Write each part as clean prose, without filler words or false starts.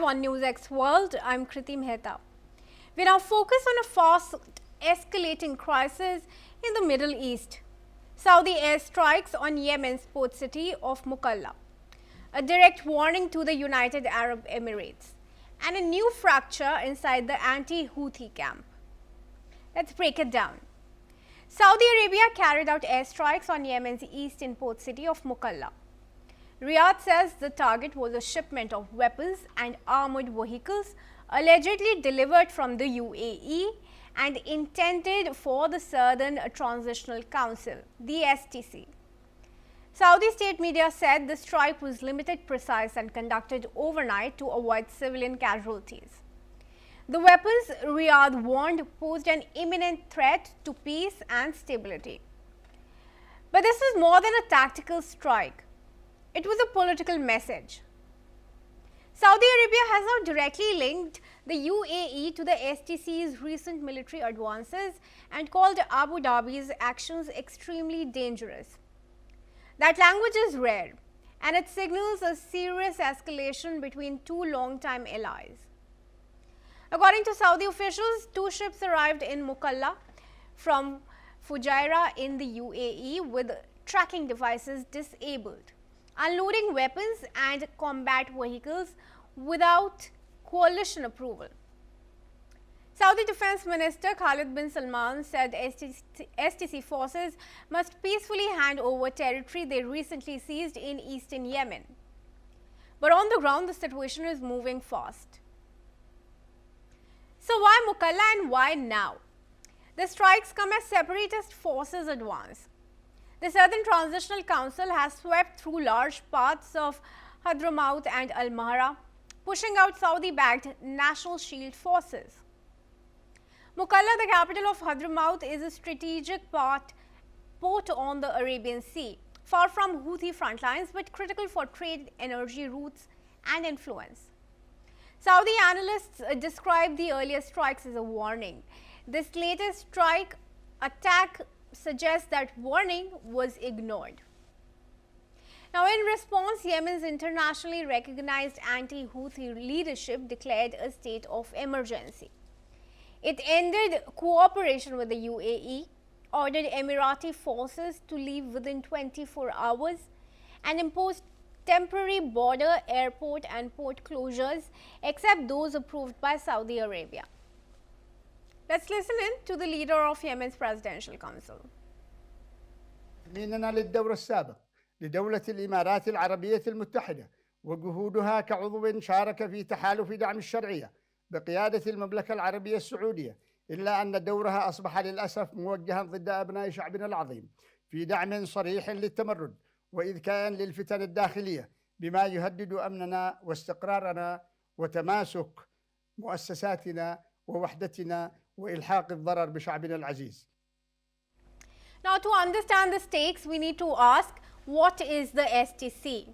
DeepDive on NewsX World. I'm Kriti Mehta. We now focus on a fast escalating crisis in the Middle East. Saudi airstrikes on Yemen's port city of Mukalla, a direct warning to the United Arab Emirates, and a new fracture inside the anti-Houthi camp. Let's break it down. Saudi Arabia carried out airstrikes on Yemen's eastern port city of Mukalla. Riyadh says the target was a shipment of weapons and armored vehicles allegedly delivered from the UAE and intended for the Southern Transitional Council, the STC. Saudi state media said the strike was limited, precise and conducted overnight to avoid civilian casualties. The weapons, Riyadh warned, posed an imminent threat to peace and stability. But this was more than a tactical strike. It was a political message. Saudi Arabia has now directly linked the UAE to the STC's recent military advances and called Abu Dhabi's actions extremely dangerous. That language is rare, and it signals a serious escalation between two long-time allies. According to Saudi officials, two ships arrived in Mukalla from Fujairah in the UAE with tracking devices disabled, unloading weapons and combat vehicles without coalition approval. Saudi Defense Minister Khalid bin Salman said STC forces must peacefully hand over territory they recently seized in eastern Yemen. But on the ground, the situation is moving fast. So why Mukalla and why now? The strikes come as separatist forces advance. The Southern Transitional Council has swept through large parts of Hadhramaut and Al-Mahra, pushing out Saudi-backed National Shield forces. Mukalla, the capital of Hadhramaut, is a strategic port on the Arabian Sea, far from Houthi front lines but critical for trade, energy routes and influence. Saudi analysts describe the earlier strikes as a warning. This latest strike attack suggests that warning was ignored. Now, in response, Yemen's internationally recognized anti-Houthi leadership declared a state of emergency. It ended cooperation with the UAE, ordered Emirati forces to leave within 24 hours, and imposed temporary border, airport and port closures except those approved by Saudi Arabia. Let's listen in to the leader of Yemen's Presidential Council. تميننا للدور السابق لدولة الإمارات العربية المتحدة وجهودها كعضو شارك في تحالف دعم الشرعية بقيادة المملكة العربية السعودية، إلا أن دورها أصبح للأسف موجها ضد أبناء شعبنا العظيم في دعم صريح للتمرد وإذكاء للفتن الداخلية بما يهدد أمننا واستقرارنا وتماسك مؤسساتنا ووحدتنا وإلحاق الضرر بشعبنا العزيز. Now, to understand the stakes, we need to ask, what is the STC?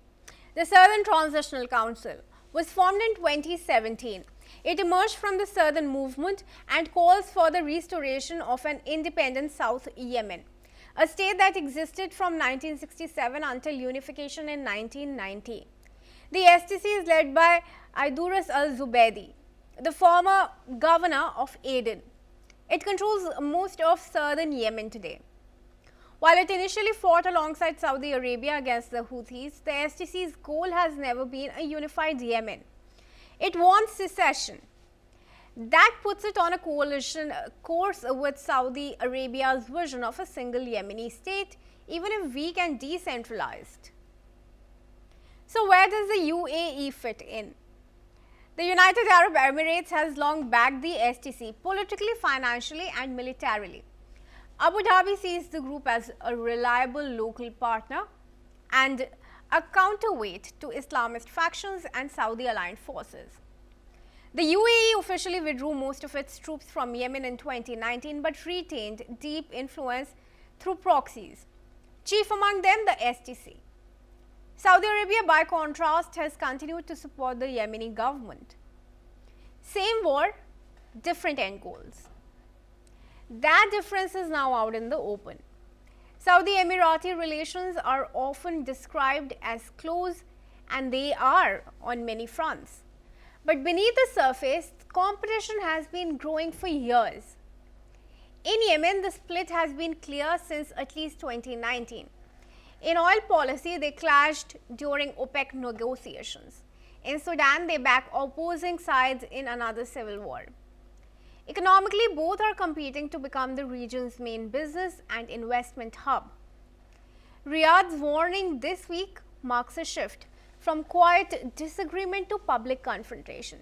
The Southern Transitional Council was formed in 2017. It emerged from the Southern Movement and calls for the restoration of an independent South Yemen, a state that existed from 1967 until unification in 1990. The STC is led by Idris al-Zubaydi, the former governor of Aden. It controls most of southern Yemen today. While it initially fought alongside Saudi Arabia against the Houthis, the STC's goal has never been a unified Yemen. It wants secession. That puts it on a coalition course with Saudi Arabia's vision of a single Yemeni state, even if weak and decentralized. So where does the UAE fit in? The United Arab Emirates has long backed the STC politically, financially and militarily. Abu Dhabi sees the group as a reliable local partner and a counterweight to Islamist factions and Saudi-aligned forces. The UAE officially withdrew most of its troops from Yemen in 2019 but retained deep influence through proxies, chief among them the STC. Saudi Arabia, by contrast, has continued to support the Yemeni government. Same war, different end goals. That difference is now out in the open. Saudi-Emirati relations are often described as close, and they are on many fronts. But beneath the surface, competition has been growing for years. In Yemen, the split has been clear since at least 2019. In oil policy, they clashed during OPEC negotiations. In Sudan, they back opposing sides in another civil war. Economically, both are competing to become the region's main business and investment hub. Riyadh's warning this week marks a shift from quiet disagreement to public confrontation.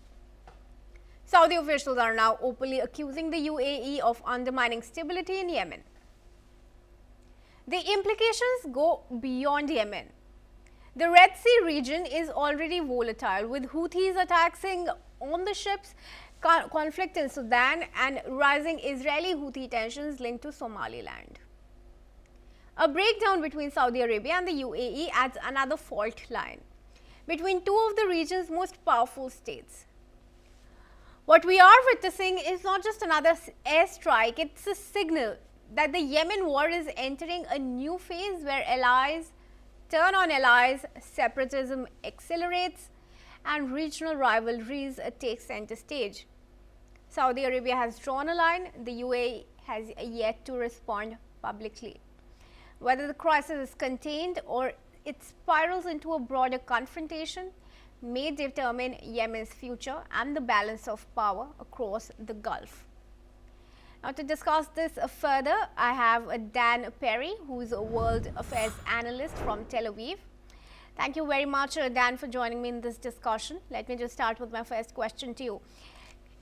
Saudi officials are now openly accusing the UAE of undermining stability in Yemen. The implications go beyond Yemen. The Red Sea region is already volatile, with Houthis attacking on the ships, conflict in Sudan, and rising Israeli-Houthi tensions linked to Somaliland. A breakdown between Saudi Arabia and the UAE adds another fault line between two of the region's most powerful states. What we are witnessing is not just another airstrike, it's a signal that the Yemen war is entering a new phase where allies turn on allies, separatism accelerates, and regional rivalries take center stage. Saudi Arabia has drawn a line, the UAE has yet to respond publicly. Whether the crisis is contained or it spirals into a broader confrontation may determine Yemen's future and the balance of power across the Gulf. Now, to discuss this further, I have Dan Perry, who is a world affairs analyst from Tel Aviv. Thank you very much, Dan, for joining me in this discussion. Let me just start with my first question to you.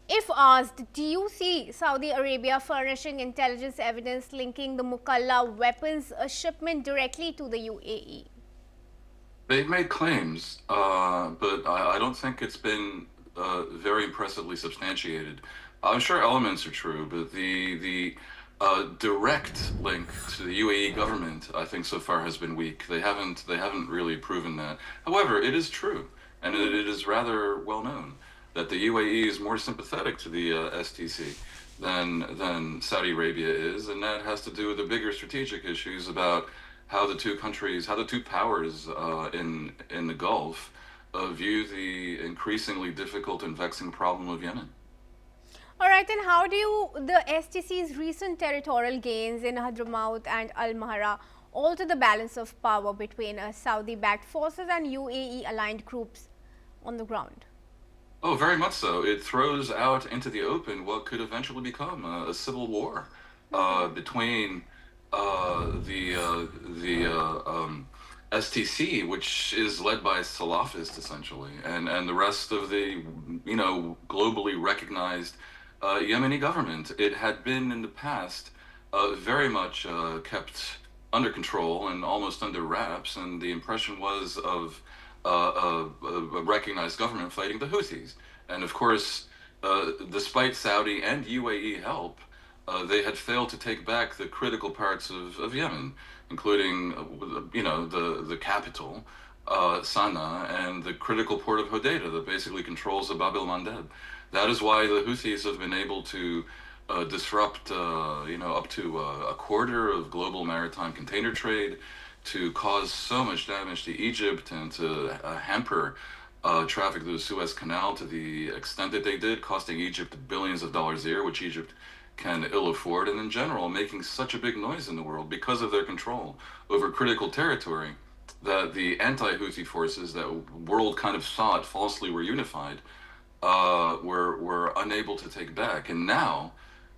If asked, do you see Saudi Arabia furnishing intelligence evidence linking the Mukalla weapons shipment directly to the UAE? They've made claims, but I don't think it's been very impressively substantiated. I'm sure elements are true, but the direct link to the UAE government, I think, so far has been weak. They haven't really proven that. However, it is true, and it is rather well known that the UAE is more sympathetic to the STC than Saudi Arabia is, and that has to do with the bigger strategic issues about how the two countries, how the two powers in the Gulf view the increasingly difficult and vexing problem of Yemen. All right, and how do the STC's recent territorial gains in Hadhramaut and Al-Mahra alter the balance of power between Saudi-backed forces and UAE-aligned groups on the ground? Oh, very much so. It throws out into the open what could eventually become a civil war between the STC, which is led by Salafists essentially, and the rest of the globally recognized Yemeni government. It had been in the past very much kept under control and almost under wraps, and the impression was of a recognized government fighting the Houthis. And of course, despite Saudi and UAE help, they had failed to take back the critical parts of Yemen, including the capital, Sana'a, and the critical port of Hodeidah that basically controls the Bab el-Mandeb. That is why the Houthis have been able to disrupt up to a quarter of global maritime container trade, to cause so much damage to Egypt, and to hamper traffic through the Suez Canal to the extent that they did, costing Egypt billions of dollars a year, which Egypt can ill afford, and in general making such a big noise in the world because of their control over critical territory that the anti-Houthi forces that world kind of thought falsely were unified were unable to take back. And now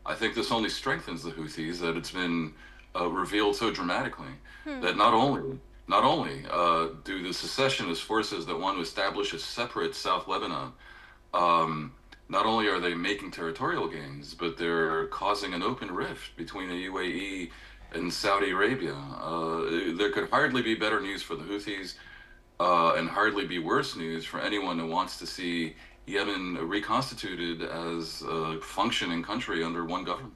I think this only strengthens the Houthis, that it's been revealed so dramatically that not only do the secessionist forces that want to establish a separate South Lebanon, not only are they making territorial gains, but they're causing an open rift between the UAE and Saudi Arabia. There could hardly be better news for the Houthis, and hardly be worse news for anyone who wants to see Yemen reconstituted as a functioning country under one government.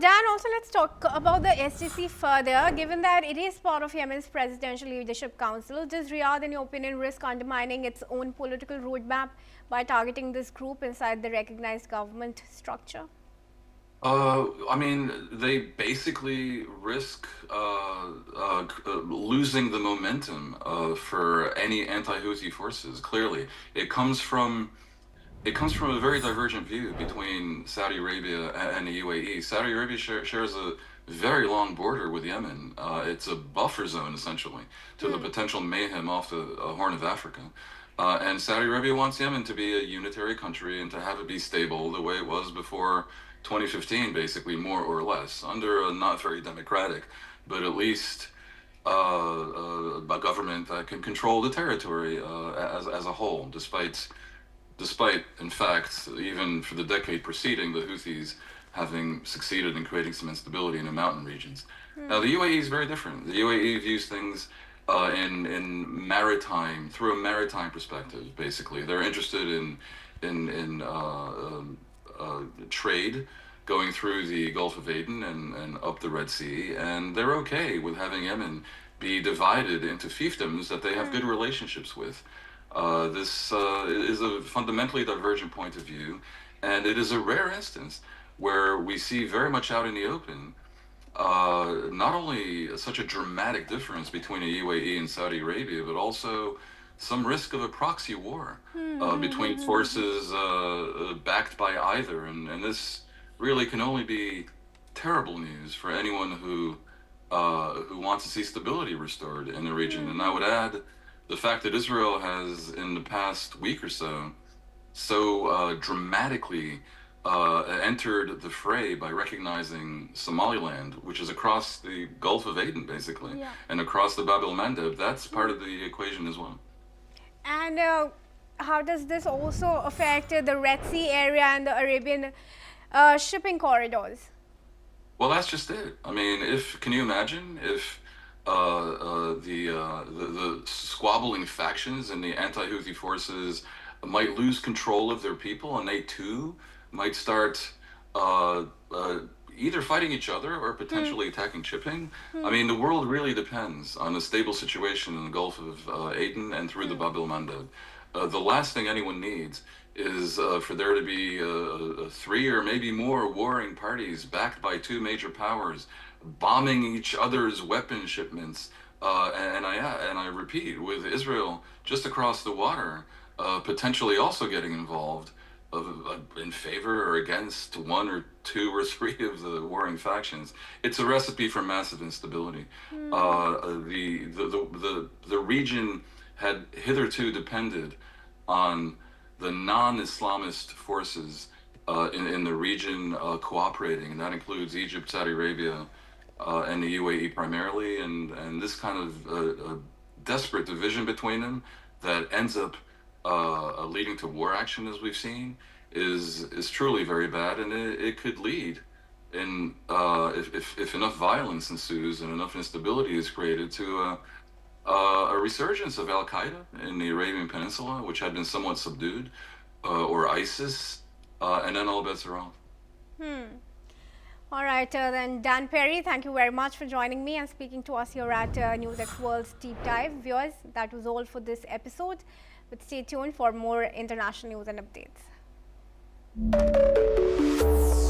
Dan, also let's talk about the STC further. Given that it is part of Yemen's Presidential Leadership Council, does Riyadh, in your opinion, risk undermining its own political roadmap by targeting this group inside the recognized government structure? I mean, they basically risk losing the momentum for any anti-Houthi forces. Clearly, it comes from a very divergent view between Saudi Arabia and the UAE. Saudi Arabia shares a very long border with Yemen. It's a buffer zone, essentially, to the potential mayhem off the Horn of Africa. And Saudi Arabia wants Yemen to be a unitary country and to have it be stable the way it was before 2015, basically, more or less, under a not very democratic, but at least a government that can control the territory as a whole, despite, in fact, even for the decade preceding, the Houthis having succeeded in creating some instability in the mountain regions. Now, the UAE is very different. The UAE views things through a maritime perspective, basically. They're interested in trade going through the Gulf of Aden and up the Red Sea, and they're okay with having Yemen be divided into fiefdoms that they have good relationships with. This is a fundamentally divergent point of view, and it is a rare instance where we see very much out in the open not only such a dramatic difference between the UAE and Saudi Arabia, but also some risk of a proxy war between forces backed by either. And this really can only be terrible news for anyone who wants to see stability restored in the region. And I would add the fact that Israel has, in the past week or so dramatically entered the fray by recognizing Somaliland, which is across the Gulf of Aden, basically, and across the Bab el-Mandeb. That's part of the equation as well. And how does this also affect the Red Sea area and the Arabian shipping corridors? Well, that's just it. I mean, can you imagine if the squabbling factions and the anti-Houthi forces might lose control of their people, and they too might start either fighting each other or potentially attacking shipping? I mean, the world really depends on a stable situation in the Gulf of Aden and through the Bab el-Mandeb. The last thing anyone needs is for there to be three or maybe more warring parties backed by two major powers, bombing each other's weapon shipments. And I repeat, with Israel just across the water, potentially also getting involved in favor or against one or two or three of the warring factions. It's a recipe for massive instability. The region had hitherto depended on the non-Islamist forces in the region cooperating, and that includes Egypt, Saudi Arabia, and the UAE primarily, and this kind of desperate division between them that ends up leading to war action, as we've seen, is truly very bad, and it could lead, if enough violence ensues and enough instability is created, to a resurgence of Al-Qaeda in the Arabian Peninsula, which had been somewhat subdued, or ISIS, and then all bets are off. All right, then Dan Perry, thank you very much for joining me and speaking to us here at NewsX World's Deep Dive. Viewers, that was all for this episode, but stay tuned for more international news and updates.